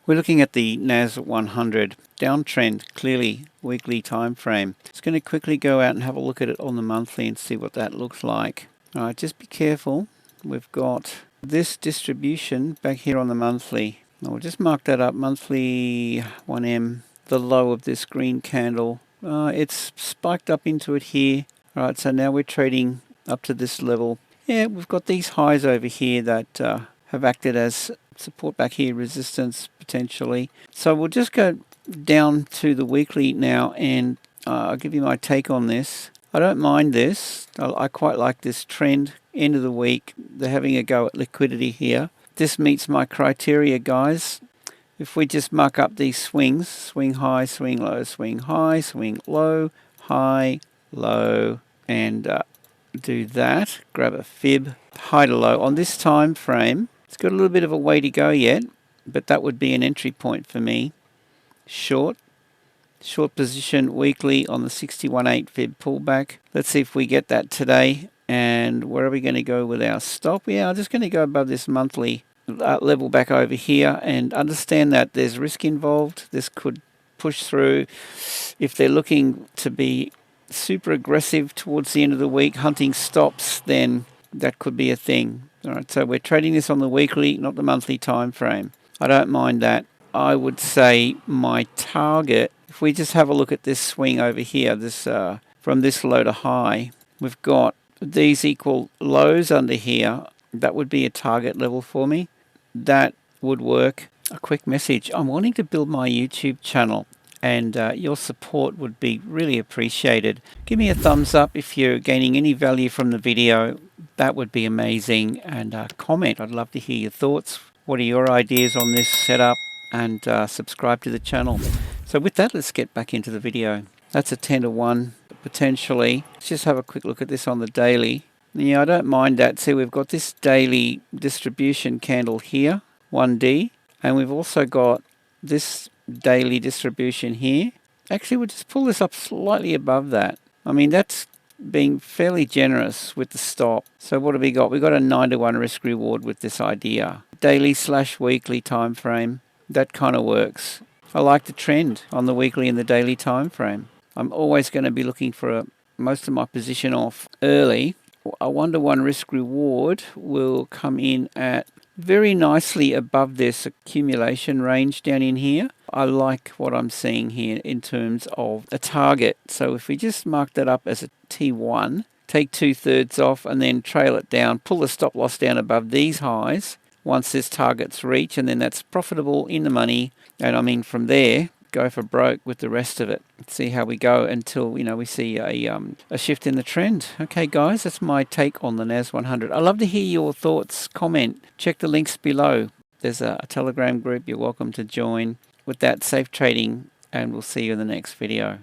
We're looking at the NAS100 downtrend, clearly weekly time frame. Just going to quickly go out and have a look at it on the monthly and see what that looks like. Alright, just be careful. We've got this distribution back here on the monthly. I'll just mark that up, monthly 1M, the low of this green candle. It's spiked up into it here. Alright, so now we're trading up to this level. Yeah, we've got these highs over here that have acted as support back here, resistance potentially. So we'll just go down to the weekly now, and I'll give you my take on this. I don't mind this. I quite like this trend. End of the week, they're having a go at liquidity here. This meets my criteria, guys. If we just mark up these swings, swing high, swing low, swing high, swing low, high, low, and do that. Grab a fib, high to low on this time frame. It's got a little bit of a way to go yet, but that would be an entry point for me. Short position weekly on the 61.8 fib pullback. Let's see if we get that today. And where are we going to go with our stop? Yeah, I'm just going to go above this monthly level back over here, and understand that there's risk involved. This could push through. If they're looking to be super aggressive towards the end of the week, hunting stops, then that could be a thing. All right, so we're trading this on the weekly, not the monthly time frame. I don't mind that. I would say my target, if we just have a look at this swing over here, this from this low to high, we've got these equal lows under here. That would be a target level for me. That would work. A quick message. I'm wanting to build my YouTube channel, and your support would be really appreciated. Give me a thumbs up if you're gaining any value from the video. That would be amazing. And comment. I'd love to hear your thoughts. What are your ideas on this setup? And subscribe to the channel. So with that, let's get back into the video. That's a 10 to 1 potentially. Let's just have a quick look at this on the daily. Yeah, I don't mind that. See, we've got this daily distribution candle here, 1D, and we've also got this daily distribution here. Actually, we'll just pull this up slightly above that. I mean, that's being fairly generous with the stop. So what have we got? We've got a 9 to 1 risk reward with this idea. Daily/weekly time frame. That kind of works. I like the trend on the weekly and the daily time frame. I'm always going to be looking for most of my position off early. A 1 to 1 risk reward will come in at very nicely above this accumulation range down in here. I like what I'm seeing here in terms of a target. So if we just mark that up as a T1, take 2/3 off and then trail it down, pull the stop loss down above these highs once this target's reached, and then that's profitable, in the money. And I mean, from there, go for broke with the rest of it. Let's see how we go until we see a shift in the trend. Okay, guys, that's my take on the NAS100. I'd love to hear your thoughts. Comment. Check the links below. There's a Telegram group you're welcome to join. With that, safe trading, and we'll see you in the next video.